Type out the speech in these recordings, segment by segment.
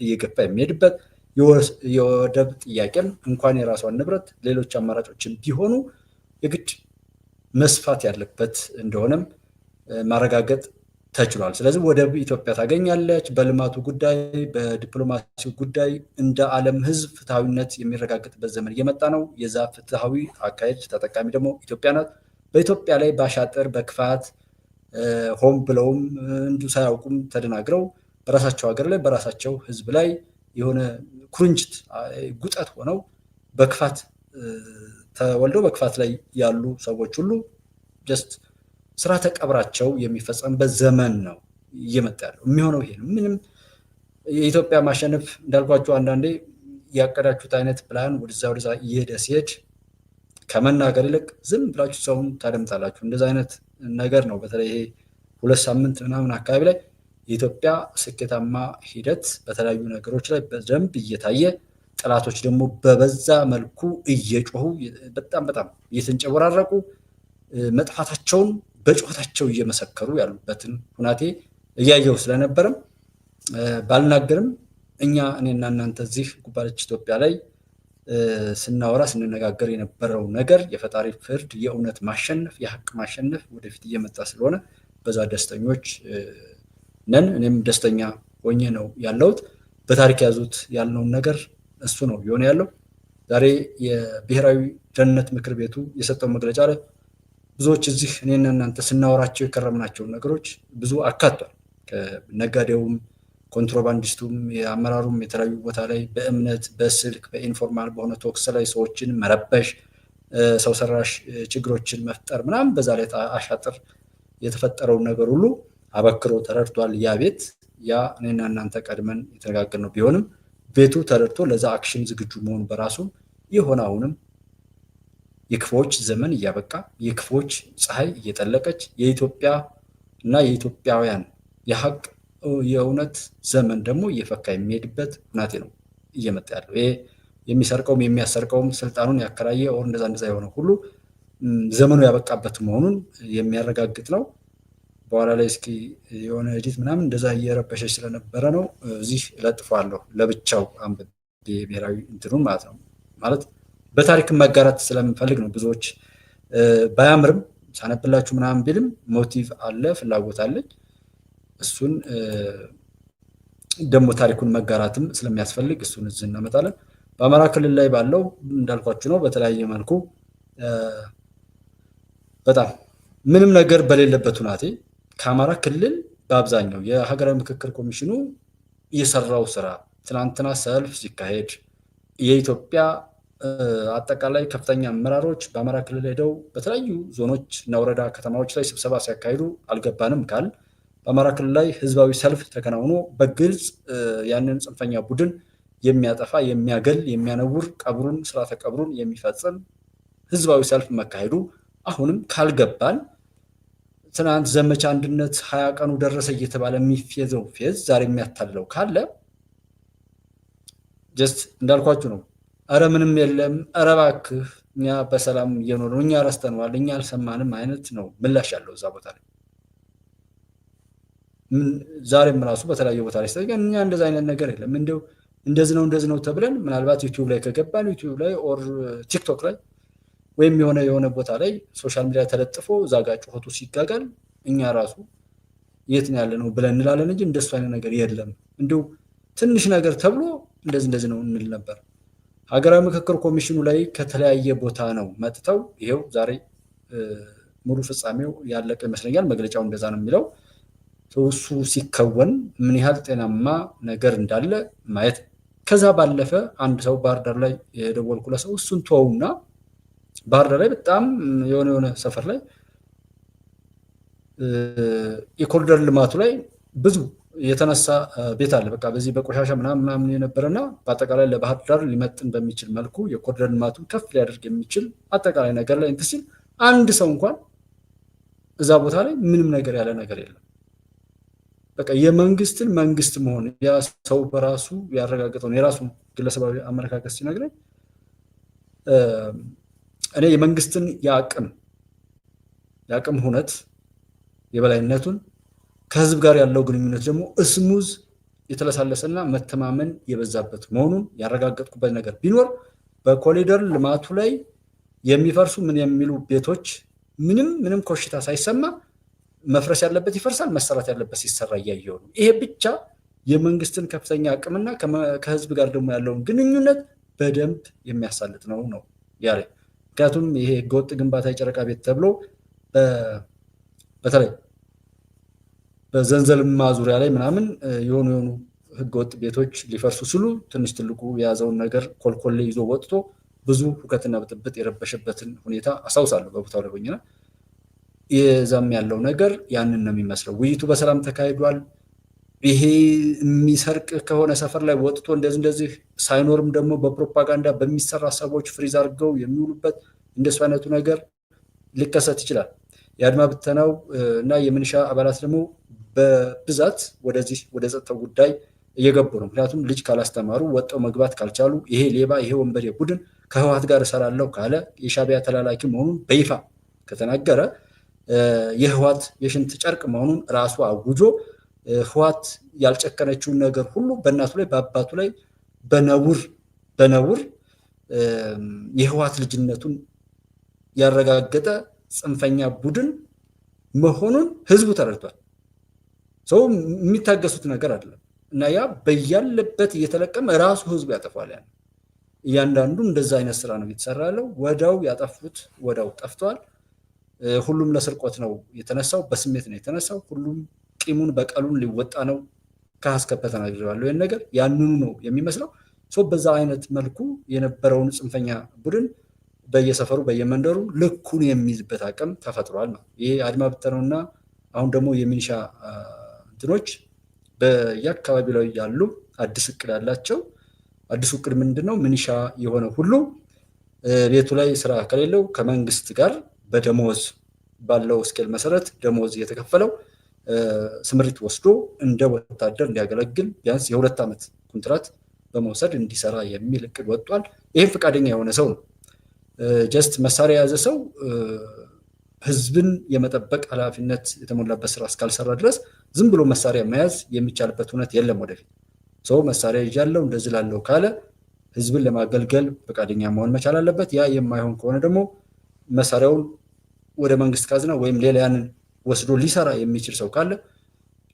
እየገፋ የሚሄድበት የወደብ ጥያቄም እንኳን የራሷን ንብረት ሌሎች አማራጮችን ቢሆኑ የግድ መስፋት ያለበት እንደሆነም ማረጋገጥ ተችሏል። ስለዚህ ወደብ ኢትዮጵያ ታገኛለች። በልማቱ ጉዳይ በዲፕሎማሲው ጉዳይ እንደ ዓለም ሕዝብ ፍትሐዊነት የሚረጋገጥበት ዘመን እየመጣ ነው። የዛ ፍትሐዊ አካሄድ ተጠቃሚ ደግሞ ኢትዮጵያ ናት። በኢትዮጵያ ላይ ባሻጥር በክፋት ሆም ብለውም እንዲሁ ሳያውቁም ተደናግረው በራሳቸው ሀገር ላይ በራሳቸው ሕዝብ ላይ የሆነ ኩርንችት ጉጠት ሆነው በክፋት ተወልደው በክፋት ላይ ያሉ ሰዎች ሁሉ ጀስት ስርዓተ ቀብራቸው የሚፈጸምበት ዘመን ነው እየመጣ ያለው። የሚሆነው ይሄ ነው። ምንም የኢትዮጵያ ማሸነፍ እንዳልኳችሁ አንዳንዴ ያቀዳችሁት አይነት ፕላን ወደዛ እየሄደ ሲሄድ ከመናገር ይልቅ ዝም ብላችሁ ሰውን ታደምጣላችሁ። እንደዛ አይነት ነገር ነው። በተለይ ይሄ 2 ሳምንት ምናምን አካባቢ ላይ የኢትዮጵያ ስኬታማ ሂደት በተለያዩ ነገሮች ላይ በደንብ እየታየ ጠላቶች ደግሞ በበዛ መልኩ እየጮሁ በጣም እየተንጨወራረቁ መጥፋታቸውን በጩኸታቸው እየመሰከሩ ያሉበትን ሁናቴ እያየው ስለነበረም ባልናገርም እኔና እናንተ እዚህ ጉባለች ኢትዮጵያ ላይ ስናወራ ስንነጋገር የነበረው ነገር የፈጣሪ ፍርድ የእውነት ማሸነፍ የሀቅ ማሸነፍ ወደፊት እየመጣ ስለሆነ በዛ ደስተኞች ነን። እኔም ደስተኛ ሆኜ ነው ያለሁት። በታሪክ ያዙት ያልነውን ነገር እሱ ነው የሆነ ያለው። ዛሬ የብሔራዊ ደህንነት ምክር ቤቱ የሰጠው መግለጫ ላይ ብዙዎች እዚህ እኔና እናንተ ስናወራቸው የከረምናቸውን ነገሮች ብዙ አካቷል። ከነጋዴውም ኮንትሮባንዲስቱም የአመራሩም የተለያዩ ቦታ ላይ በእምነት በስልክ በኢንፎርማል በሆነ ቶክስ ላይ ሰዎችን መረበሽ ሰው ሰራሽ ችግሮችን መፍጠር ምናምን በዛ ላይ አሻጥር የተፈጠረውን ነገር ሁሉ አበክሮ ተረድቷል። ያ ቤት እኔና እናንተ ቀድመን የተነጋገርነው ቢሆንም ቤቱ ተረድቶ ለዛ አክሽን ዝግጁ መሆኑ በራሱ የሆነ አሁንም የክፎች ዘመን እያበቃ የክፎች ፀሐይ እየጠለቀች የኢትዮጵያ እና የኢትዮጵያውያን የሀቅ የእውነት ዘመን ደግሞ እየፈካ የሚሄድበት ሁናቴ ነው እየመጣ ያለው። ይሄ የሚሰርቀውም የሚያሰርቀውም ስልጣኑን ያከራየ ኦር እንደዛ የሆነ ሁሉ ዘመኑ ያበቃበት መሆኑን የሚያረጋግጥ ነው። በኋላ ላይ እስኪ የሆነ ኤዲት ምናምን እንደዛ እየረበሸች ስለነበረ ነው እዚህ እለጥፈዋለሁ ለብቻው አንብቤ ብሔራዊ እንትኑን ማለት ነው። ማለት በታሪክ መጋራት ስለምፈልግ ነው። ብዙዎች ባያምርም ሳነብላችሁ ምናምን ቢልም ሞቲቭ አለ፣ ፍላጎት አለኝ። እሱን ደግሞ ታሪኩን መጋራትም ስለሚያስፈልግ እሱን እዚህ እናመጣለን። በአማራ ክልል ላይ ባለው እንዳልኳችሁ ነው። በተለያየ መልኩ በጣም ምንም ነገር በሌለበት ሁናቴ ከአማራ ክልል በአብዛኛው የሀገራዊ ምክክር ኮሚሽኑ የሰራው ስራ ትናንትና ሰልፍ ሲካሄድ የኢትዮጵያ አጠቃላይ ከፍተኛ አመራሮች በአማራ ክልል ሄደው በተለያዩ ዞኖች እና ወረዳ ከተማዎች ላይ ስብሰባ ሲያካሂዱ አልገባንም ካል በአማራ ክልል ላይ ህዝባዊ ሰልፍ ተከናውኖ በግልጽ ያንን ጽንፈኛ ቡድን የሚያጠፋ የሚያገል የሚያነውር ቀብሩን ስርዓተ ቀብሩን የሚፈጽም ህዝባዊ ሰልፍ መካሄዱ አሁንም ካልገባን ትናንት ዘመቻ አንድነት 20 ቀኑ ደረሰ እየተባለ የሚፈዘው ፌዝ ዛሬ የሚያታልለው ካለ ጀስት እንዳልኳችሁ ነው። አረ ምንም የለም፣ አረ እባክህ እኛ በሰላም እየኖርን ነው፣ እኛ ረስተነዋል፣ እኛ አልሰማንም አይነት ነው ምላሽ ያለው እዛ ቦታ ላይ። ዛሬም ራሱ በተለያየ ቦታ ላይ ስለዚህ እኛ እንደዛ አይነት ነገር የለም። እንደዚህ ነው ተብለን ምናልባት ዩቲዩብ ላይ ከገባን ዩቲዩብ ላይ ኦር ቲክቶክ ላይ ወይም የሆነ ቦታ ላይ ሶሻል ሚዲያ ተለጥፎ እዛ ጋር ጩኸቱ ሲጋጋል እኛ ራሱ የት ነው ያለ ነው ብለን እንላለን እንጂ እንደሱ አይነት ነገር የለም። እንዲሁ ትንሽ ነገር ተብሎ እንደዚህ ነው እንል ነበር። ሀገራዊ ምክክር ኮሚሽኑ ላይ ከተለያየ ቦታ ነው መጥተው ይሄው ዛሬ ሙሉ ፍጻሜው ያለቀ ይመስለኛል። መግለጫው እንደዛ ነው የሚለው። እሱ ሲከወን ምን ያህል ጤናማ ነገር እንዳለ ማየት። ከዛ ባለፈ አንድ ሰው ባህር ዳር ላይ የደወልኩለት ሰው እሱን ተወውና ባህር ዳር ላይ በጣም የሆነ ሰፈር ላይ የኮሪደር ልማቱ ላይ ብዙ የተነሳ ቤት አለ። በቃ በዚህ በቆሻሻ ምናምን የነበረና በአጠቃላይ ለባህር ዳር ሊመጥን በሚችል መልኩ የኮሪደር ልማቱን ከፍ ሊያደርግ የሚችል አጠቃላይ ነገር ላይ እንትን ሲል አንድ ሰው እንኳን እዛ ቦታ ላይ ምንም ነገር ያለ ነገር የለም። በቃ የመንግስትን መንግስት መሆን ያ ሰው በራሱ ያረጋግጠው የራሱ ግለሰባዊ አመለካከት ሲነግረኝ እኔ የመንግስትን የአቅም ሁነት የበላይነቱን ከህዝብ ጋር ያለው ግንኙነት ደግሞ እስሙዝ የተለሳለሰና መተማመን የበዛበት መሆኑን ያረጋገጥኩበት ነገር ቢኖር በኮሪደር ልማቱ ላይ የሚፈርሱ ምን የሚሉ ቤቶች ምንም ኮሽታ ሳይሰማ መፍረስ ያለበት ይፈርሳል፣ መሰራት ያለበት ሲሰራ እያየሁ ነው። ይሄ ብቻ የመንግስትን ከፍተኛ አቅምና ከህዝብ ጋር ደግሞ ያለውን ግንኙነት በደንብ የሚያሳልጥ ነው ያለ። ምክንያቱም ይሄ ህገወጥ ግንባታ የጨረቃ ቤት ተብሎ በተለይ በዘንዘልማ ዙሪያ ላይ ምናምን የሆኑ ህገወጥ ቤቶች ሊፈርሱ ሲሉ ትንሽ ትልቁ የያዘውን ነገር ኮልኮሌ ይዞ ወጥቶ ብዙ ሁከትና ብጥብጥ የረበሸበትን ሁኔታ አስታውሳለሁ። በቦታው ላይ ሆኜና የዛም ያለው ነገር ያንን ነው የሚመስለው። ውይይቱ በሰላም ተካሂዷል። ይሄ የሚሰርቅ ከሆነ ሰፈር ላይ ወጥቶ እንደዚህ ሳይኖርም ደግሞ በፕሮፓጋንዳ በሚሰራ ሰዎች ፍሪዝ አድርገው የሚውሉበት እንደሱ አይነቱ ነገር ሊከሰት ይችላል። የአድማ ብተናው እና የሚሊሻ አባላት ደግሞ በብዛት ወደ ጸጥታው ጉዳይ እየገቡ ነው። ምክንያቱም ልጅ ካላስተማሩ ወጣው መግባት ካልቻሉ ይሄ ሌባ ይሄ ወንበዴ ቡድን ከህወሓት ጋር እሰራለሁ ካለ የሻዕቢያ ተላላኪ መሆኑን በይፋ ከተናገረ የህወሓት የሽንት ጨርቅ መሆኑን ራሱ አውጆ ህወሓት ያልጨከነችውን ነገር ሁሉ በእናቱ ላይ በአባቱ ላይ በነውር የህወሓት ልጅነቱን ያረጋገጠ ጽንፈኛ ቡድን መሆኑን ህዝቡ ተረድቷል። ሰው የሚታገሱት ነገር አይደለም እና ያ በያለበት እየተለቀመ ራሱ ህዝቡ ያጠፋል። እያንዳንዱ እንደዛ አይነት ስራ ነው እየተሰራ ያለው። ወዳው ያጠፉት ወዳው ጠፍቷል። ሁሉም ለስርቆት ነው የተነሳው፣ በስሜት ነው የተነሳው። ሁሉም ቂሙን በቀሉን ሊወጣ ነው። ከአስከፈ ተናግሬዋለሁ። ይሄን ነገር ያንኑ ነው የሚመስለው። በዛ አይነት መልኩ የነበረውን ጽንፈኛ ቡድን በየሰፈሩ በየመንደሩ ልኩን የሚይዝበት አቅም ተፈጥሯል ነው። ይሄ አድማ ብተናውና አሁን ደግሞ የሚሊሻ እንትኖች በየአካባቢው ላይ ያሉ አዲስ እቅድ ያላቸው። አዲሱ እቅድ ምንድነው? ሚሊሻ የሆነ ሁሉ ቤቱ ላይ ስራ ከሌለው ከመንግስት ጋር በደሞዝ ባለው ስኬል መሰረት ደሞዝ እየተከፈለው ስምሪት ወስዶ እንደ ወታደር እንዲያገለግል ቢያንስ የ2 ዓመት ኮንትራት በመውሰድ እንዲሰራ የሚል እቅድ ወጥቷል። ይህም ፈቃደኛ የሆነ ሰው ነው። ጀስት መሳሪያ የያዘ ሰው ህዝብን የመጠበቅ ኃላፊነት የተሞላበት ስራ እስካልሰራ ድረስ ዝም ብሎ መሳሪያ መያዝ የሚቻልበት እውነት የለም። ወደፊት ሰው መሳሪያ ይዣለሁ እንደዚህ ላለው ካለ ህዝብን ለማገልገል ፈቃደኛ መሆን መቻል አለበት። ያ የማይሆን ከሆነ ደግሞ መሳሪያውን ወደ መንግስት ካዝና ወይም ሌላ ያንን ወስዶ ሊሰራ የሚችል ሰው ካለ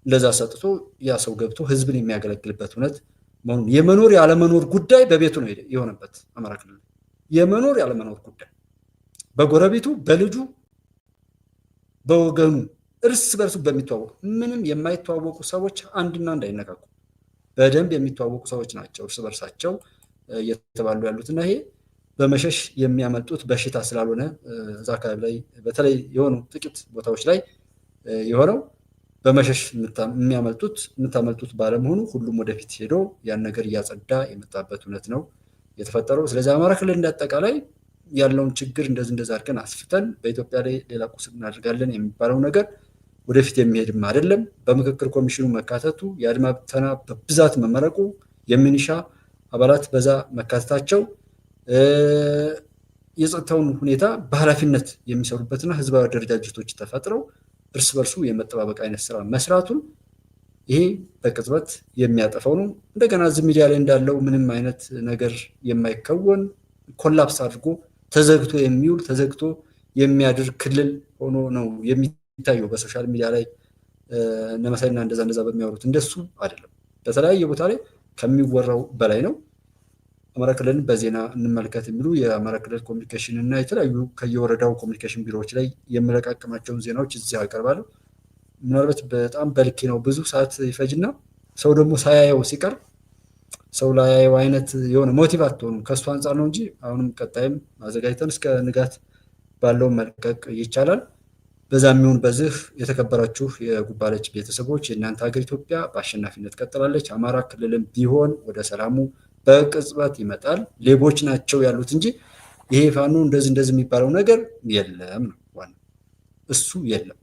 ለዛ ሰጥቶ ያ ሰው ገብቶ ህዝብን የሚያገለግልበት እውነት መሆኑን የመኖር ያለመኖር ጉዳይ በቤቱ ነው የሆነበት። አማራ ክልል የመኖር ያለመኖር ጉዳይ በጎረቤቱ በልጁ በወገኑ እርስ በርሱ በሚተዋወቁ ምንም የማይተዋወቁ ሰዎች አንድና አንድ አይነካኩ። በደንብ የሚተዋወቁ ሰዎች ናቸው እርስ በርሳቸው እየተባሉ ያሉትና ይሄ በመሸሽ የሚያመልጡት በሽታ ስላልሆነ እዛ አካባቢ ላይ በተለይ የሆኑ ጥቂት ቦታዎች ላይ የሆነው በመሸሽ የምታመልጡት ባለመሆኑ ሁሉም ወደፊት ሄዶ ያን ነገር እያጸዳ የመጣበት እውነት ነው የተፈጠረው። ስለዚህ አማራ ክልል እንዳጠቃላይ ያለውን ችግር እንደዛ አድርገን አስፍተን በኢትዮጵያ ላይ ሌላ ቁስል እናደርጋለን የሚባለው ነገር ወደፊት የሚሄድም አይደለም። በምክክር ኮሚሽኑ መካተቱ፣ የአድማ ብተና በብዛት መመረቁ፣ የሚሊሻ አባላት በዛ መካተታቸው የጸጥታውን ሁኔታ በኃላፊነት የሚሰሩበትና ህዝባዊ አደረጃጀቶች ተፈጥረው እርስ በርሱ የመጠባበቅ አይነት ስራ መስራቱን ይሄ በቅጽበት የሚያጠፋው ነው። እንደገና እዚህ ሚዲያ ላይ እንዳለው ምንም አይነት ነገር የማይከወን ኮላፕስ አድርጎ ተዘግቶ የሚውል ተዘግቶ የሚያድር ክልል ሆኖ ነው የሚታየው በሶሻል ሚዲያ ላይ እነመሳይና እንደዛ በሚያወሩት። እንደሱ አይደለም። በተለያየ ቦታ ላይ ከሚወራው በላይ ነው። አማራ ክልልን በዜና እንመልከት የሚሉ የአማራ ክልል ኮሚኒኬሽን እና የተለያዩ ከየወረዳው ኮሚኒኬሽን ቢሮዎች ላይ የምለቃቅማቸውን ዜናዎች እዚህ አቀርባለሁ። ምናልባት በጣም በልኬ ነው፣ ብዙ ሰዓት ይፈጅና ሰው ደግሞ ሳያየው ሲቀር ሰው ላያየው አይነት የሆነ ሞቲቭ አትሆኑም። ከእሱ አንጻር ነው እንጂ አሁንም ቀጣይም አዘጋጅተን እስከ ንጋት ባለው መልቀቅ ይቻላል። በዛ የሚሆን በዚህ የተከበራችሁ የጉባለች ቤተሰቦች የእናንተ ሀገር ኢትዮጵያ በአሸናፊነት ቀጥላለች። አማራ ክልልም ቢሆን ወደ ሰላሙ በቅጽበት ይመጣል። ሌቦች ናቸው ያሉት እንጂ ይሄ ፋኖ እንደዚህ የሚባለው ነገር የለም ነው ዋናው። እሱ የለም፣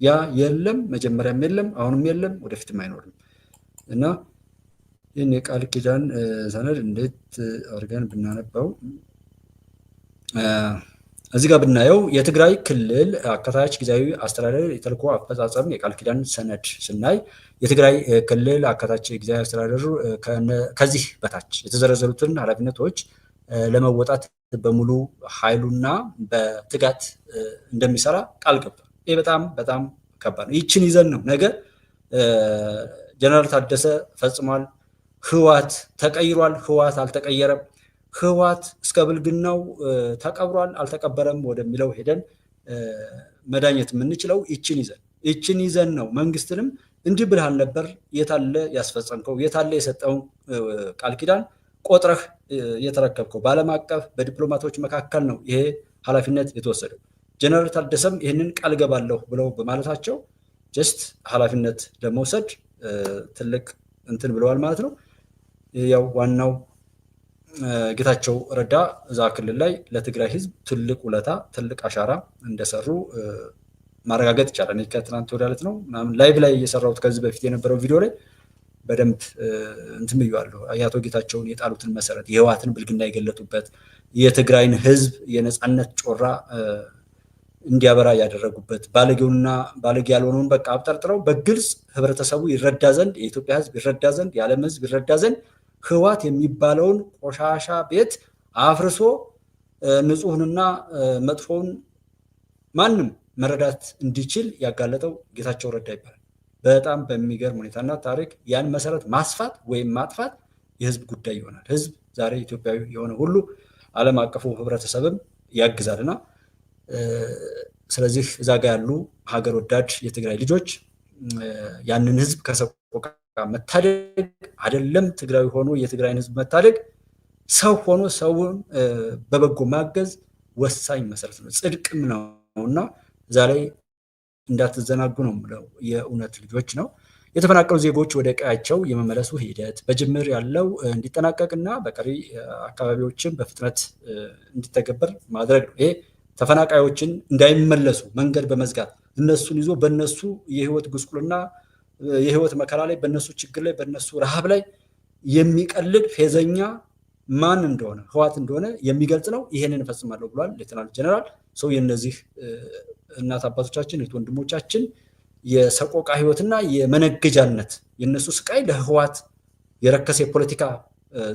ያ የለም፣ መጀመሪያም የለም፣ አሁንም የለም፣ ወደፊትም አይኖርም እና ይህን የቃል ኪዳን ሰነድ እንዴት አድርገን ብናነባው እዚህ ጋር ብናየው የትግራይ ክልል አካታች ጊዜያዊ አስተዳደር የተልዕኮ አፈጻጸም የቃል ኪዳን ሰነድ ስናይ የትግራይ ክልል አካታች ጊዜያዊ አስተዳደሩ ከዚህ በታች የተዘረዘሩትን ኃላፊነቶች ለመወጣት በሙሉ ኃይሉና በትጋት እንደሚሰራ ቃል ገብቷል። ይህ በጣም በጣም ከባድ ነው። ይችን ይዘን ነው ነገ ጀነራል ታደሰ ፈጽሟል፣ ህወሓት ተቀይሯል፣ ህወሓት አልተቀየረም፣ ህወሓት እስከ ብልግናው ተቀብሯል አልተቀበረም ወደሚለው ሄደን መዳኘት የምንችለው ይችን ይዘን ነው። መንግስትንም እንዲህ ብልሃል ነበር፣ የታለ ያስፈጸምከው፣ የታለ የሰጠውን ቃል ኪዳን ቆጥረህ የተረከብከው? በዓለም አቀፍ በዲፕሎማቶች መካከል ነው ይሄ ኃላፊነት የተወሰደው። ጀነራል ታደሰም ይህንን ቃል ገባለሁ ብለው በማለታቸው ጀስት ኃላፊነት ለመውሰድ ትልቅ እንትን ብለዋል ማለት ነው። ያው ዋናው ጌታቸው ረዳ እዛ ክልል ላይ ለትግራይ ህዝብ ትልቅ ውለታ ትልቅ አሻራ እንደሰሩ ማረጋገጥ ይቻላል። ከትናንት ወዲያ ዕለት ነው ላይቭ ላይ የሰራሁት ከዚህ በፊት የነበረው ቪዲዮ ላይ በደንብ እንትን ብያለሁ። የአቶ ጌታቸውን የጣሉትን መሰረት የህወሓትን ብልግና የገለጡበት የትግራይን ህዝብ የነፃነት ጮራ እንዲያበራ ያደረጉበት ባለጌውንና ባለጌ ያልሆነውን በቃ አብጠርጥረው በግልጽ ህብረተሰቡ ይረዳ ዘንድ የኢትዮጵያ ህዝብ ይረዳ ዘንድ የዓለም ህዝብ ይረዳ ዘንድ ህወሓት የሚባለውን ቆሻሻ ቤት አፍርሶ ንጹህንና መጥፎውን ማንም መረዳት እንዲችል ያጋለጠው ጌታቸው ረዳ ይባላል። በጣም በሚገርም ሁኔታና ታሪክ ያን መሰረት ማስፋት ወይም ማጥፋት የህዝብ ጉዳይ ይሆናል። ህዝብ ዛሬ ኢትዮጵያዊ የሆነ ሁሉ ዓለም አቀፉ ህብረተሰብም ያግዛልና ስለዚህ እዛ ጋ ያሉ ሀገር ወዳድ የትግራይ ልጆች ያንን ህዝብ ከሰቆቃ መታደግ አይደለም ትግራዊ ሆኖ የትግራይን ህዝብ መታደግ ሰው ሆኖ ሰውን በበጎ ማገዝ ወሳኝ መሰረት ነው፣ ጽድቅም ነውና እዛ ላይ እንዳትዘናጉ ነው የምለው። የእውነት ልጆች ነው። የተፈናቀሉ ዜጎች ወደ ቀያቸው የመመለሱ ሂደት በጅምር ያለው እንዲጠናቀቅና በቀሪ አካባቢዎችን በፍጥነት እንዲተገበር ማድረግ ነው። ይሄ ተፈናቃዮችን እንዳይመለሱ መንገድ በመዝጋት እነሱን ይዞ በነሱ የህይወት ጉስቁልና የህይወት መከራ ላይ በነሱ ችግር ላይ በነሱ ረሃብ ላይ የሚቀልድ ፌዘኛ ማን እንደሆነ ህወሓት እንደሆነ የሚገልጽ ነው። ይሄንን እፈጽማለሁ ብሏል ሌተናል ጀነራል። ሰው የነዚህ እናት አባቶቻችን እህት ወንድሞቻችን የሰቆቃ ህይወትና የመነገጃነት የነሱ ስቃይ ለህወሓት የረከሰ የፖለቲካ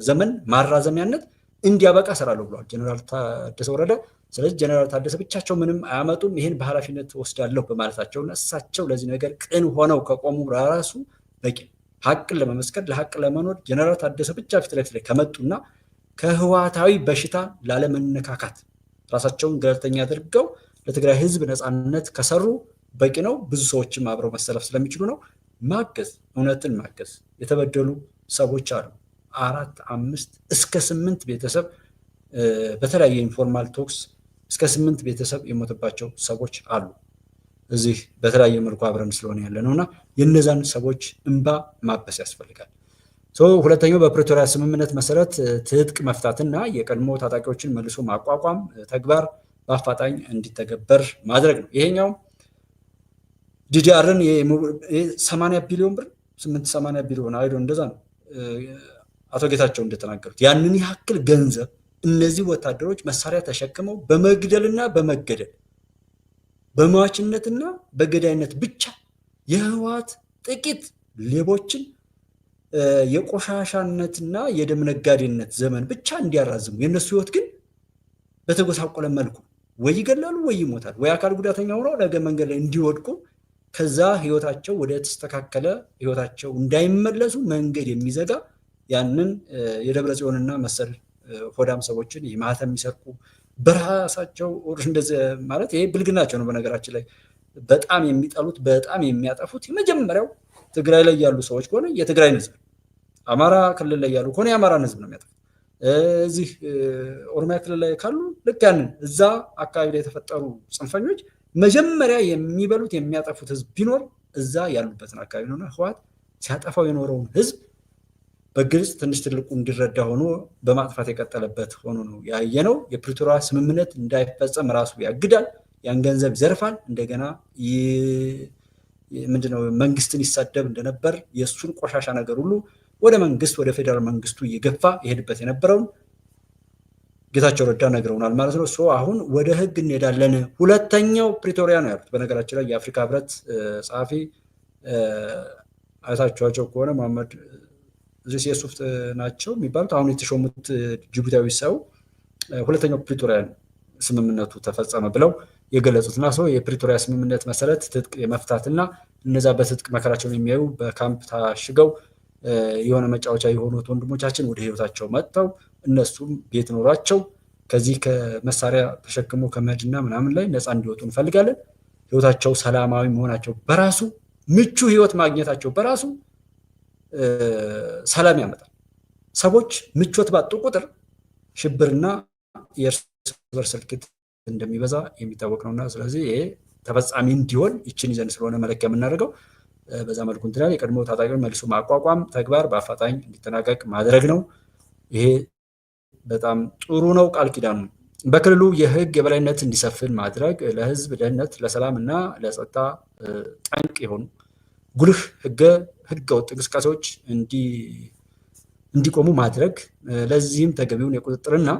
ዘመን ማራዘሚያነት እንዲያበቃ እሰራለሁ ብሏል ጀነራል ታደሰ ወረደ። ስለዚህ ጀነራል ታደሰ ብቻቸው ምንም አያመጡም፣ ይህን በኃላፊነት ወስዳለሁ በማለታቸውና እሳቸው ለዚህ ነገር ቅን ሆነው ከቆሙ ራሱ በቂ ሀቅን ለመመስከር ለሀቅ ለመኖር ጀነራል ታደሰ ብቻ ፊት ለፊት ላይ ከመጡና ከህወሓታዊ በሽታ ላለመነካካት ራሳቸውን ገለልተኛ አድርገው ለትግራይ ህዝብ ነፃነት ከሰሩ በቂ ነው። ብዙ ሰዎችም አብረው መሰለፍ ስለሚችሉ ነው። ማገዝ፣ እውነትን ማገዝ። የተበደሉ ሰዎች አሉ 4፣ 5 እስከ 8 ቤተሰብ በተለያየ ኢንፎርማል ቶክስ እስከ 8 ቤተሰብ የሞተባቸው ሰዎች አሉ። እዚህ በተለያየ መልኩ አብረን ስለሆነ ያለ ነውና የነዛን ሰዎች እንባ ማበስ ያስፈልጋል። ሁለተኛው በፕሪቶሪያ ስምምነት መሰረት ትጥቅ መፍታትና የቀድሞ ታጣቂዎችን መልሶ ማቋቋም ተግባር በአፋጣኝ እንዲተገበር ማድረግ ነው። ይሄኛው ዲዲአርን 80 ቢሊዮን ብር 880 ቢሊዮን አይዶ እንደዛ ነው አቶ ጌታቸው እንደተናገሩት ያንን ያክል ገንዘብ እነዚህ ወታደሮች መሳሪያ ተሸክመው በመግደልና በመገደል በሟችነትና በገዳይነት ብቻ የህወሓት ጥቂት ሌቦችን የቆሻሻነትና የደም ነጋዴነት ዘመን ብቻ እንዲያራዝሙ የነሱ ህይወት ግን በተጎሳቆለ መልኩ ወይ ይገላሉ ወይ ይሞታል ወይ አካል ጉዳተኛ ሆነው ነገ መንገድ ላይ እንዲወድቁ ከዛ ህይወታቸው ወደ ተስተካከለ ህይወታቸው እንዳይመለሱ መንገድ የሚዘጋ ያንን የደብረ ጽዮንና መሰል ሆዳም ሰዎችን ማህተም የሚሰርቁ በራሳቸው እንደዚህ ማለት ይሄ ብልግናቸው ነው። በነገራችን ላይ በጣም የሚጠሉት በጣም የሚያጠፉት የመጀመሪያው ትግራይ ላይ ያሉ ሰዎች ከሆነ የትግራይን ህዝብ፣ አማራ ክልል ላይ ያሉ ከሆነ የአማራን ህዝብ ነው የሚያጠፉት። እዚህ ኦሮሚያ ክልል ላይ ካሉ ልክ ያንን እዛ አካባቢ ላይ የተፈጠሩ ጽንፈኞች መጀመሪያ የሚበሉት የሚያጠፉት ህዝብ ቢኖር እዛ ያሉበትን አካባቢ ነውና ህወሓት ሲያጠፋው የኖረውን ህዝብ በግልጽ ትንሽ ትልቁ እንዲረዳ ሆኖ በማጥፋት የቀጠለበት ሆኖ ነው ያየነው። የፕሪቶሪያ ስምምነት እንዳይፈጸም ራሱ ያግዳል፣ ያን ገንዘብ ይዘርፋል። እንደገና ምንድነው መንግስትን ይሳደብ እንደነበር የእሱን ቆሻሻ ነገር ሁሉ ወደ መንግስት ወደ ፌዴራል መንግስቱ እየገፋ ይሄድበት የነበረውን ጌታቸው ረዳ ነግረውናል ማለት ነው። አሁን ወደ ህግ እንሄዳለን። ሁለተኛው ፕሪቶሪያ ነው ያሉት። በነገራችን ላይ የአፍሪካ ህብረት ጸሐፊ አይታችኋቸው ከሆነ መሐመድ ዩሱፍ ናቸው የሚባሉት አሁን የተሾሙት ጅቡቲያዊ ሰው ሁለተኛው ፕሪቶሪያ ስምምነቱ ተፈጸመ ብለው የገለጹትና የፕሪቶሪያ ስምምነት መሰረት ትጥቅ የመፍታትና እነዛ በትጥቅ መከራቸውን የሚያዩ በካምፕ ታሽገው የሆነ መጫወቻ የሆኑት ወንድሞቻችን ወደ ህይወታቸው መጥተው እነሱም ቤት ኖሯቸው ከዚህ ከመሳሪያ ተሸክሞ ከመድና ምናምን ላይ ነፃ እንዲወጡ እንፈልጋለን። ህይወታቸው ሰላማዊ መሆናቸው በራሱ ምቹ ህይወት ማግኘታቸው በራሱ ሰላም ያመጣል። ሰዎች ምቾት ባጡ ቁጥር ሽብርና የእርስ በርስ እልቂት እንደሚበዛ የሚታወቅ ነውና ስለዚህ ይሄ ተፈጻሚ እንዲሆን ይችን ይዘን ስለሆነ መለኪያ የምናደርገው በዛ መልኩ እንትላል የቀድሞ ታጣቂውን መልሶ ማቋቋም ተግባር በአፋጣኝ እንዲጠናቀቅ ማድረግ ነው። ይሄ በጣም ጥሩ ነው። ቃል ኪዳኑ በክልሉ የህግ የበላይነት እንዲሰፍን ማድረግ፣ ለህዝብ ደህንነት፣ ለሰላም እና ለጸጥታ ጠንቅ የሆኑ ጉልህ ህገ ወጥ እንቅስቃሴዎች እንዲቆሙ ማድረግ፣ ለዚህም ተገቢውን የቁጥጥርና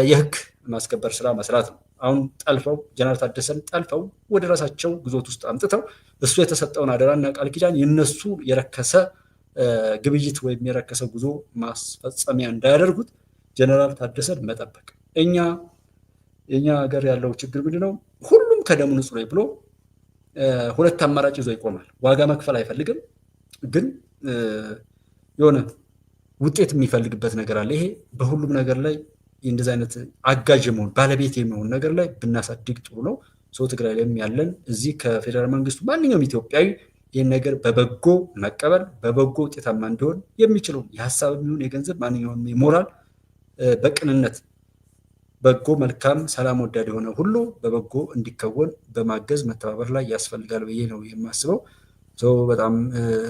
የህግ ማስከበር ስራ መስራት ነው። አሁን ጠልፈው ጀነራል ታደሰን ጠልፈው ወደ ራሳቸው ግዞት ውስጥ አምጥተው እሱ የተሰጠውን አደራና ቃል ኪዳን የነሱ የረከሰ ግብይት ወይም የረከሰ ጉዞ ማስፈጸሚያ እንዳያደርጉት ጀነራል ታደሰን መጠበቅ። የኛ ሀገር ያለው ችግር ምንድነው? ሁሉም ከደሙ ንጹህ ነው ብሎ ሁለት አማራጭ ይዞ ይቆማል። ዋጋ መክፈል አይፈልግም፣ ግን የሆነ ውጤት የሚፈልግበት ነገር አለ። ይሄ በሁሉም ነገር ላይ እንደዚህ አይነት አጋዥ መሆን ባለቤት የሚሆን ነገር ላይ ብናሳድግ ጥሩ ነው። ትግራይ ላይም ያለን እዚህ ከፌዴራል መንግስቱ ማንኛውም ኢትዮጵያዊ ይህን ነገር በበጎ መቀበል በበጎ ውጤታማ እንዲሆን የሚችለው የሀሳብ የሚሆን የገንዘብ ማንኛውም የሞራል በቅንነት በጎ መልካም ሰላም ወዳድ የሆነ ሁሉ በበጎ እንዲከወን በማገዝ መተባበር ላይ ያስፈልጋል ብዬ ነው የማስበው። በጣም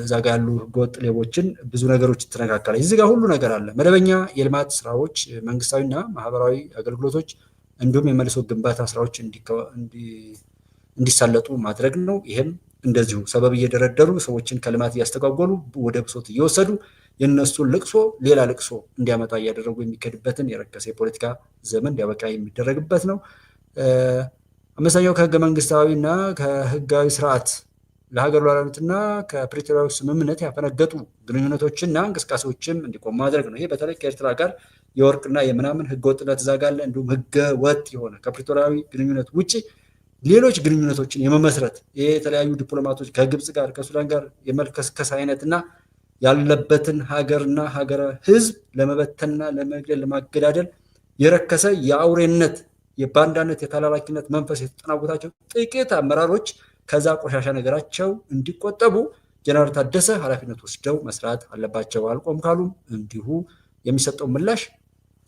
እዛ ጋ ያሉ ህገወጥ ሌቦችን ብዙ ነገሮች ይተነካከላል። እዚህ ጋር ሁሉ ነገር አለ። መደበኛ የልማት ስራዎች፣ መንግስታዊና ማህበራዊ አገልግሎቶች እንዲሁም የመልሶ ግንባታ ስራዎች እንዲሳለጡ ማድረግ ነው። ይሄም እንደዚሁ ሰበብ እየደረደሩ ሰዎችን ከልማት እያስተጓጎሉ ወደ ብሶት እየወሰዱ የነሱን ልቅሶ ሌላ ልቅሶ እንዲያመጣ እያደረጉ የሚከድበትን የረከሰ የፖለቲካ ዘመን እንዲያበቃ የሚደረግበት ነው። አምስተኛው ከህገ መንግስታዊና ከህጋዊ ስርዓት ለሀገር ሉዓላዊነትና ከፕሪቶሪያው ስምምነት ያፈነገጡ ግንኙነቶችና እንቅስቃሴዎችም እንዲቆም ማድረግ ነው። ይሄ በተለይ ከኤርትራ ጋር የወርቅና የምናምን ህገወጥነት እዛ ጋር አለ። እንዲሁም ህገወጥ የሆነ ከፕሪቶሪያዊ ግንኙነት ውጭ ሌሎች ግንኙነቶችን የመመስረት የተለያዩ ዲፕሎማቶች ከግብፅ ጋር ከሱዳን ጋር የመልከስከስ አይነትና ያለበትን ሀገርና ሀገረ ህዝብ ለመበተንና ለመግደል ለማገዳደል የረከሰ የአውሬነት የባንዳነት የተላላኪነት መንፈስ የተጠናወታቸው ጥቂት አመራሮች ከዛ ቆሻሻ ነገራቸው እንዲቆጠቡ ጀነራል ታደሰ ኃላፊነት ወስደው መስራት አለባቸው። አልቆም ካሉም እንዲሁ የሚሰጠው ምላሽ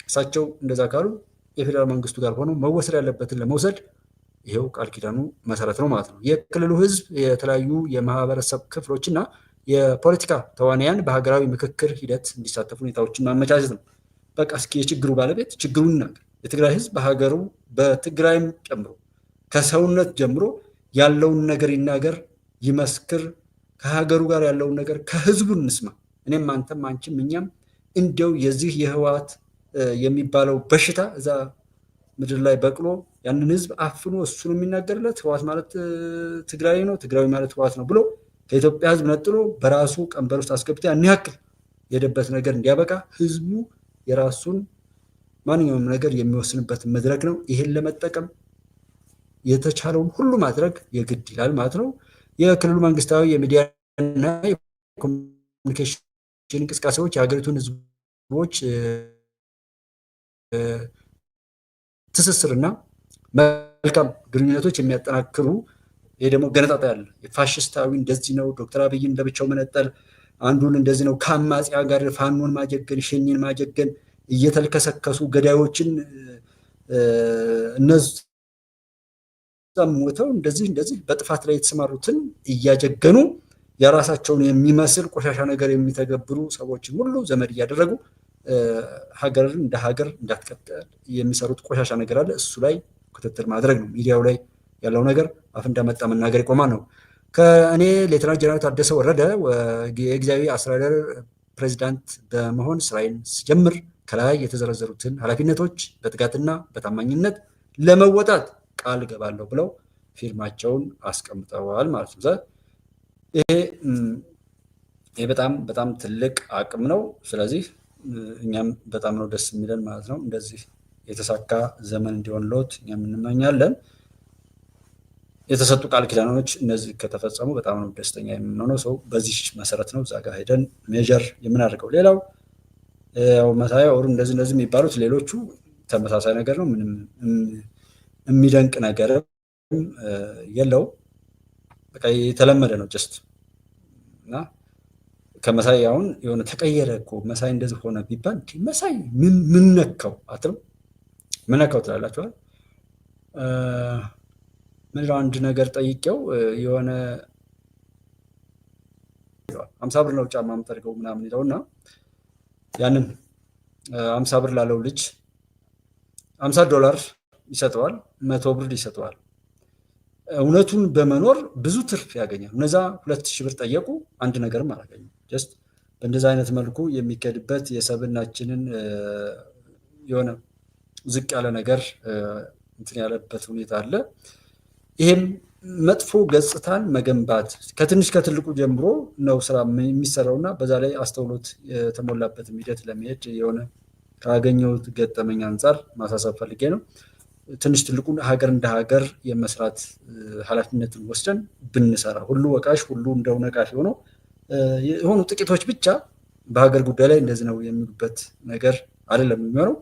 እሳቸው እንደዛ ካሉ የፌዴራል መንግስቱ ጋር ሆኖ መወሰድ ያለበትን ለመውሰድ ይሄው ቃል ኪዳኑ መሰረት ነው ማለት ነው። የክልሉ ህዝብ የተለያዩ የማህበረሰብ ክፍሎችና የፖለቲካ ተዋንያን በሀገራዊ ምክክር ሂደት እንዲሳተፉ ሁኔታዎችን ማመቻቸት ነው። በቃ እስኪ የችግሩ ባለቤት ችግሩን ይናገር። የትግራይ ህዝብ በሀገሩ በትግራይም ጨምሮ ከሰውነት ጀምሮ ያለውን ነገር ይናገር፣ ይመስክር። ከሀገሩ ጋር ያለውን ነገር ከህዝቡ እንስማ። እኔም አንተም አንቺም እኛም እንደው የዚህ የህወሓት የሚባለው በሽታ እዛ ምድር ላይ በቅሎ ያንን ህዝብ አፍኖ እሱን የሚናገርለት ህወሓት ማለት ትግራይ ነው፣ ትግራዊ ማለት ህወሓት ነው ብሎ ከኢትዮጵያ ህዝብ ነጥሎ በራሱ ቀንበር ውስጥ አስገብቶ ያን ያክል የሄደበት ነገር እንዲያበቃ ህዝቡ የራሱን ማንኛውም ነገር የሚወስንበት መድረክ ነው። ይሄን ለመጠቀም የተቻለውን ሁሉ ማድረግ የግድ ይላል ማለት ነው። የክልሉ መንግስታዊ የሚዲያና የኮሚኒኬሽን እንቅስቃሴዎች የሀገሪቱን ህዝቦች ትስስርና መልካም ግንኙነቶች የሚያጠናክሩ ይሄ ደግሞ ገነጣጣ ያለ ፋሽስታዊ እንደዚህ ነው፣ ዶክተር አብይን ለብቻው መነጠል፣ አንዱን እንደዚህ ነው፣ ከአማጽያ ጋር ፋኖን ማጀገን፣ ሸኔን ማጀገን፣ እየተልከሰከሱ ገዳዮችን እነዚህ ሞተው እንደዚህ በጥፋት ላይ የተሰማሩትን እያጀገኑ የራሳቸውን የሚመስል ቆሻሻ ነገር የሚተገብሩ ሰዎችን ሁሉ ዘመድ እያደረጉ ሀገርን እንደ ሀገር እንዳትቀጥል የሚሰሩት ቆሻሻ ነገር አለ። እሱ ላይ ክትትል ማድረግ ነው። ሚዲያው ላይ ያለው ነገር አፍ እንዳመጣ መናገር ይቆማል ነው። ከእኔ ሌተናንት ጀነራል ታደሰ ወረደ የጊዜያዊ አስተዳደር ፕሬዚዳንት በመሆን ስራዬን ስጀምር ከላይ የተዘረዘሩትን ኃላፊነቶች በትጋትና በታማኝነት ለመወጣት ቃል ገባለሁ ብለው ፊርማቸውን አስቀምጠዋል ማለት ነው። ይሄ በጣም ትልቅ አቅም ነው። ስለዚህ እኛም በጣም ነው ደስ የሚለን ማለት ነው። እንደዚህ የተሳካ ዘመን እንዲሆንልዎት እኛም እንመኛለን። የተሰጡ ቃል ኪዳኖች እነዚህ ከተፈጸሙ በጣም ነው ደስተኛ የምንሆነው። ሰው በዚህ መሰረት ነው እዛ ጋር ሄደን ሜጀር የምናደርገው። ሌላው ያው መሳያ ወሩ እንደዚህ የሚባሉት ሌሎቹ ተመሳሳይ ነገር ነው። ምንም የሚደንቅ ነገር የለው። በቃ የተለመደ ነው ጀስት እና ከመሳይ አሁን የሆነ ተቀየረ እኮ መሳይ እንደዚህ ሆነ ቢባል መሳይ ምን ነካው አትም ምን ነካው ትላላችኋል። ምን አንድ ነገር ጠይቄው የሆነ 50 ብር ነው ጫማ የምጠርገው ምናምን ይለውና ያንን 50 ብር ላለው ልጅ $50 ይሰጠዋል፣ 100 ብር ይሰጠዋል። እውነቱን በመኖር ብዙ ትርፍ ያገኛል። እነዛ 2000 ብር ጠየቁ፣ አንድ ነገርም አላገኙም። ጀስት በእንደዛ አይነት መልኩ የሚከድበት የሰብናችንን የሆነ ዝቅ ያለ ነገር እንትን ያለበት ሁኔታ አለ። ይሄም መጥፎ ገጽታን መገንባት ከትንሽ ከትልቁ ጀምሮ ነው ስራ የሚሰራውና በዛ ላይ አስተውሎት የተሞላበት ሂደት ለመሄድ የሆነ ካገኘሁት ገጠመኝ አንጻር ማሳሰብ ፈልጌ ነው። ትንሽ ትልቁን ሀገር እንደ ሀገር የመስራት ኃላፊነትን ወስደን ብንሰራ ሁሉ ወቃሽ ሁሉ እንደው ነቃሽ ሆኖ የሆኑ ጥቂቶች ብቻ በሀገር ጉዳይ ላይ እንደዚህ ነው የሚሉበት ነገር አይደለም የሚሆነው።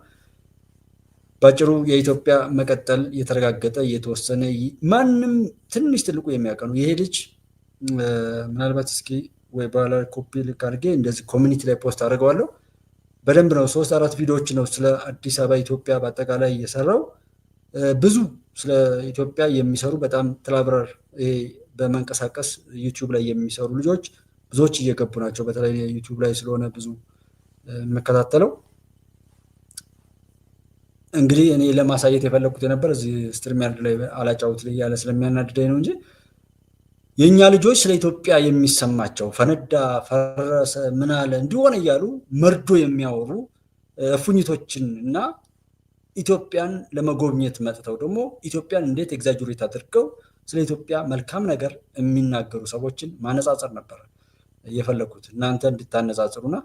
ባጭሩ የኢትዮጵያ መቀጠል የተረጋገጠ የተወሰነ ማንም ትንሽ ትልቁ የሚያቀኑ ይሄ ልጅ ምናልባት እስኪ ወይ ባላ ኮፒ ልክ አድርጌ እንደዚህ ኮሚኒቲ ላይ ፖስት አድርገዋለሁ። በደንብ ነው 3-4 ቪዲዮዎች ነው ስለ አዲስ አበባ ኢትዮጵያ በአጠቃላይ እየሰራው ብዙ ስለ ኢትዮጵያ የሚሰሩ በጣም ትላብረር በመንቀሳቀስ ዩቲዩብ ላይ የሚሰሩ ልጆች ብዙዎች እየገቡ ናቸው። በተለይ ዩቲዩብ ላይ ስለሆነ ብዙ መከታተለው እንግዲህ እኔ ለማሳየት የፈለኩት የነበር እዚህ ስትሪሚያርድ ላይ አላጫውት ላይ ያለ ስለሚያናድደኝ ነው እንጂ የኛ ልጆች ስለ ኢትዮጵያ የሚሰማቸው ፈነዳ፣ ፈረሰ፣ ምን አለ እንዲሆነ እያሉ መርዶ የሚያወሩ እፉኝቶችን እና ኢትዮጵያን ለመጎብኘት መጥተው ደግሞ ኢትዮጵያን እንዴት ኤግዛጀሬት አድርገው ስለ ኢትዮጵያ መልካም ነገር የሚናገሩ ሰዎችን ማነጻጸር ነበር የፈለኩት። እናንተ እንድታነጻጽሩና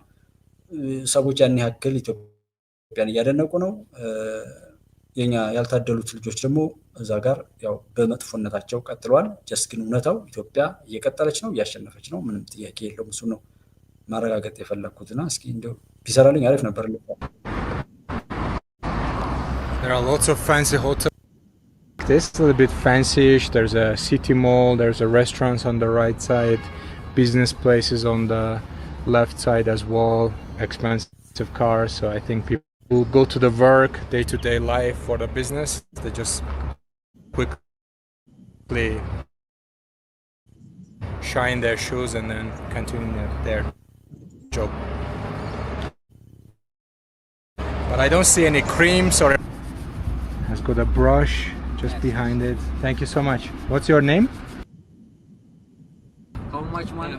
ሰዎች ያን ያክል ኢትዮጵያን እያደነቁ ነው። የኛ ያልታደሉት ልጆች ደግሞ እዛ ጋር ያው በመጥፎነታቸው ቀጥለዋል። ጀስት ግን እውነታው ኢትዮጵያ እየቀጠለች ነው፣ እያሸነፈች ነው። ምንም ጥያቄ የለውም። እሱ ነው ማረጋገጥ የፈለኩትና እስኪ እንደው ቢሰራልኝ አሪፍ ነበር። There are lots of fancy hotels. This is a little bit fancy-ish. There's a city mall, there's a restaurants on the right side, business places on the left side as well, expensive cars. So I think people who go to the work, day-to-day life for the business, they just quickly shine their shoes and then continue their job. But I don't see any creams or... Has got a brush just behind it. Thank you so much. What's your name? How much money?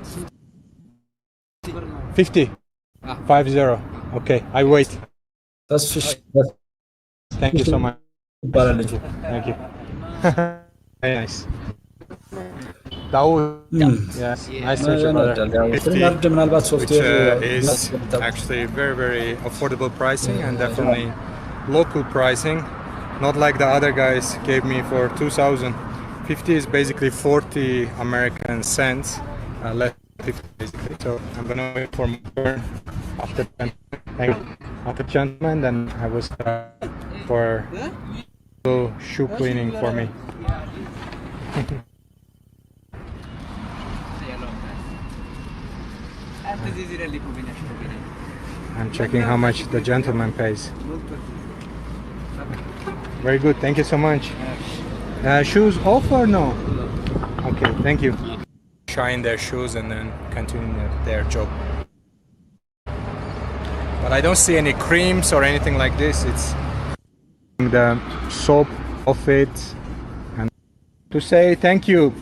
50. 50. Okay, I wait. Thank you so much. Thank you. Very nice. Daoud. Yes. Nice to meet you, brother. 50, which is actually very, very affordable pricing and definitely local pricing. Not like the other guys gave me for 2,000. 50 is basically 40 American cents, less 50 basically. So I'm gonna wait for my turn after gentleman. Then I will start for little shoe cleaning for me. I'm checking how much the gentleman pays. Very good, thank you so much. Shoes off or no? Okay, thank you. Shine their shoes and then continue their job. But I don't see any creams or anything like this. It's the soap of it and to say thank you.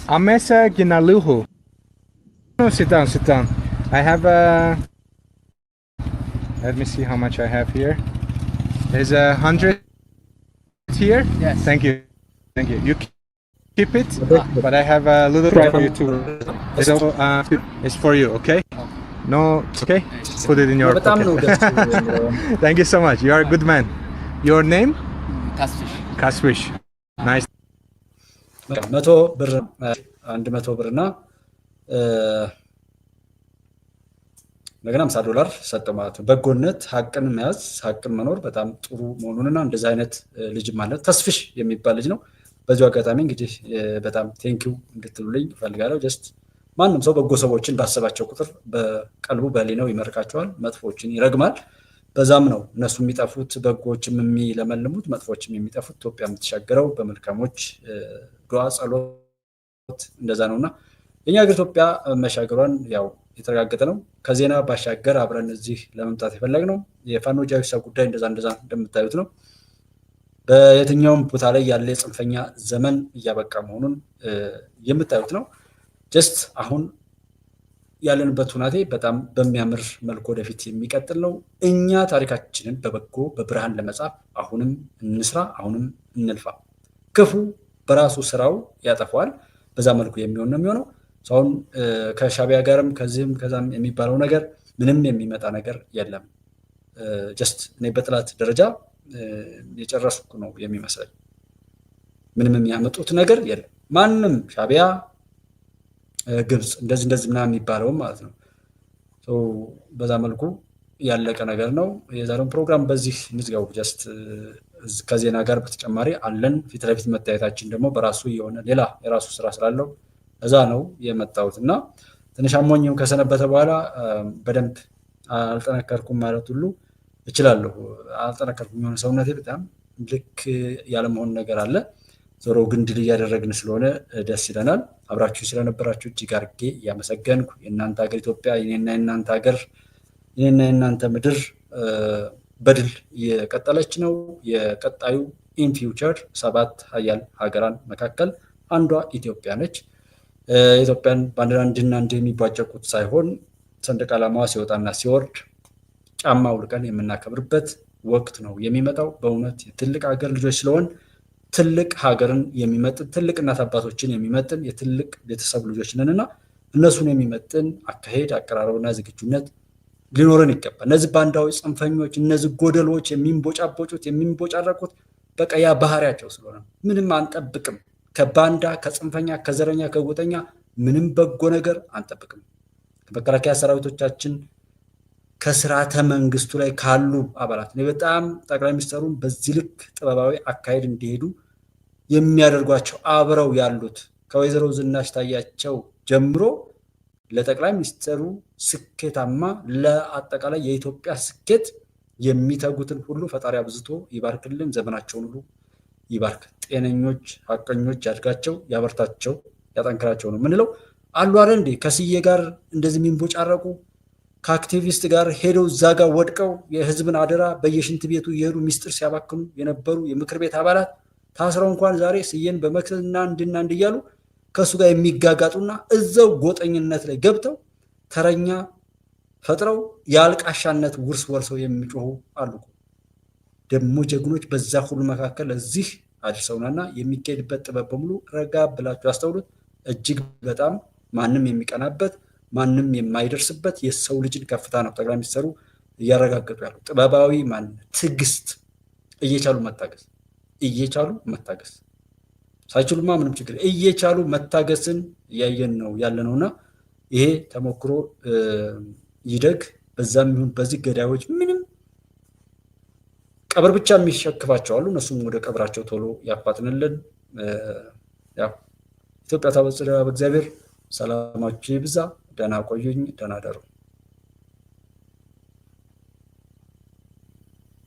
Amesa Ginaluhu. No, sit down, sit down. I have a Let me see how much I have here. There's 100 here. Yes. Thank you. Thank you. You keep it, but I have a little bit for you too. So it's for you, okay? No, okay? Put it in your pocket. Thank you so much. You are a good man. Your name? Kasfish. Kasfish. Nice. 100 ብር 100 ብርና እንደገና $50 ሰጠ ማለት ነው። በጎነት ሀቅን መያዝ ሀቅን መኖር በጣም ጥሩ መሆኑንና እንደዚህ አይነት ልጅ ማለት ተስፍሽ የሚባል ልጅ ነው። በዚሁ አጋጣሚ እንግዲህ በጣም ቴንኪው እንድትሉልኝ ፈልጋለሁ። ጀስት ማንም ሰው በጎ ሰዎችን ባሰባቸው ቁጥር በቀልቡ በህሊናው ይመርቃቸዋል፣ መጥፎችን ይረግማል። በዛም ነው እነሱ የሚጠፉት በጎችም የሚለመልሙት መጥፎችም የሚጠፉት። ኢትዮጵያ የምትሻገረው በመልካሞች ዱዓ ጸሎት እንደዛ ነውና የኛ ሀገር ኢትዮጵያ መሻገሯን ያው የተረጋገጠ ነው። ከዜና ባሻገር አብረን እዚህ ለመምጣት የፈለግነው የፋኖ ጃዊሳ ጉዳይ እንደዛ እንደምታዩት ነው። በየትኛውም ቦታ ላይ ያለ የጽንፈኛ ዘመን እያበቃ መሆኑን የምታዩት ነው። ጀስት አሁን ያለንበት ሁናቴ በጣም በሚያምር መልኩ ወደፊት የሚቀጥል ነው። እኛ ታሪካችንን በበጎ በብርሃን ለመጻፍ አሁንም እንስራ፣ አሁንም እንልፋ። ክፉ በራሱ ስራው ያጠፋዋል። በዛ መልኩ የሚሆን ነው የሚሆነው። አሁን ከሻቢያ ጋርም ከዚህም ከዛም የሚባለው ነገር ምንም የሚመጣ ነገር የለም። ጀስት እኔ በጥላት ደረጃ የጨረስኩ ነው የሚመስለኝ። ምንም የሚያመጡት ነገር የለም። ማንም ሻቢያ ግብፅ እንደዚህ ምናምን የሚባለው ማለት ነው። በዛ መልኩ ያለቀ ነገር ነው። የዛሬውን ፕሮግራም በዚህ እንዝጋው። ጀስት ከዜና ጋር በተጨማሪ አለን ፊት ለፊት መታየታችን ደግሞ በራሱ የሆነ ሌላ የራሱ ስራ ስላለው እዛ ነው የመጣሁት እና ትንሽ አሞኝም ከሰነበተ በኋላ በደንብ አልጠነከርኩም ማለት ሁሉ እችላለሁ። አልጠነከርኩም፣ የሆነ ሰውነቴ በጣም ልክ ያለመሆን ነገር አለ። ዞሮ ግን ድል እያደረግን ስለሆነ ደስ ይለናል። አብራችሁ ስለነበራችሁ እጅግ አድርጌ እያመሰገንኩ የእናንተ ሀገር ኢትዮጵያ የኔና የእናንተ ሀገር የኔና የእናንተ ምድር በድል እየቀጠለች ነው። የቀጣዩ ኢን ፊውቸር 7 ሀያል ሀገራን መካከል አንዷ ኢትዮጵያ ነች። ኢትዮጵያን ባንዲራ እንድና የሚቧጨቁት ሳይሆን ሰንደቅ ዓላማዋ ሲወጣና ሲወርድ ጫማ አውልቀን የምናከብርበት ወቅት ነው የሚመጣው። በእውነት የትልቅ ሀገር ልጆች ስለሆን ትልቅ ሀገርን የሚመጥን ትልቅ እናት አባቶችን የሚመጥን የትልቅ ቤተሰብ ልጆች ነንና እነሱን የሚመጥን አካሄድ አቀራረብና ዝግጁነት ሊኖረን ይገባል። እነዚህ ባንዳዎች፣ ጽንፈኞች፣ እነዚህ ጎደሎች የሚንቦጫቦጩት የሚንቦጫረቁት በቃ ያ ባህሪያቸው ስለሆነ ምንም አንጠብቅም። ከባንዳ ከጽንፈኛ ከዘረኛ ከጎጠኛ ምንም በጎ ነገር አንጠብቅም። ከመከላከያ ሰራዊቶቻችን ከስርዓተ መንግስቱ ላይ ካሉ አባላት እኔ በጣም ጠቅላይ ሚኒስትሩን በዚህ ልክ ጥበባዊ አካሄድ እንዲሄዱ የሚያደርጓቸው አብረው ያሉት ከወይዘሮ ዝናሽ ታያቸው ጀምሮ ለጠቅላይ ሚኒስትሩ ስኬታማ ለአጠቃላይ የኢትዮጵያ ስኬት የሚተጉትን ሁሉ ፈጣሪ አብዝቶ ይባርክልን፣ ዘመናቸውን ሁሉ ይባርክ። ጤነኞች ሀቀኞች ያድጋቸው፣ ያበርታቸው፣ ያጠንክራቸው ነው ምንለው። አሉ አይደል እንዴ ከስዬ ጋር እንደዚህ የሚንቦጫረቁ ከአክቲቪስት ጋር ሄደው እዛ ጋር ወድቀው የህዝብን አደራ በየሽንት ቤቱ እየሄዱ ሚስጥር ሲያባክኑ የነበሩ የምክር ቤት አባላት ታስረው እንኳን ዛሬ ስዬን በመክሰስና እንድ እያሉ ከእሱ ጋር የሚጋጋጡና እዛው ጎጠኝነት ላይ ገብተው ተረኛ ፈጥረው የአልቃሻነት ውርስ ወርሰው የሚጮሁ አሉ። ደግሞ ጀግኖች በዛ ሁሉ መካከል እዚህ አድርሰውናና የሚካሄድበት ጥበብ በሙሉ ረጋ ብላችሁ አስተውሉት። እጅግ በጣም ማንም የሚቀናበት ማንም የማይደርስበት የሰው ልጅን ከፍታ ነው ጠቅላይ ሚኒስትሩ እያረጋገጡ ያሉ። ጥበባዊ ማንነት፣ ትዕግስት፣ እየቻሉ መታገስ ሳይችሉማ ምንም ችግር እየቻሉ መታገስን እያየን ነው ያለነውና ይሄ ተሞክሮ ይደግ። በዛም ይሁን በዚህ ገዳዮች ምንም ቀብር ብቻ የሚሸክፋቸው አሉ። እነሱም ወደ ቀብራቸው ቶሎ ያፋጥንልን። ያው ኢትዮጵያ ታበጽሕ በእግዚአብሔር። ሰላማችሁ ይብዛ። ደህና ቆዩኝ። ደህና ደሩ።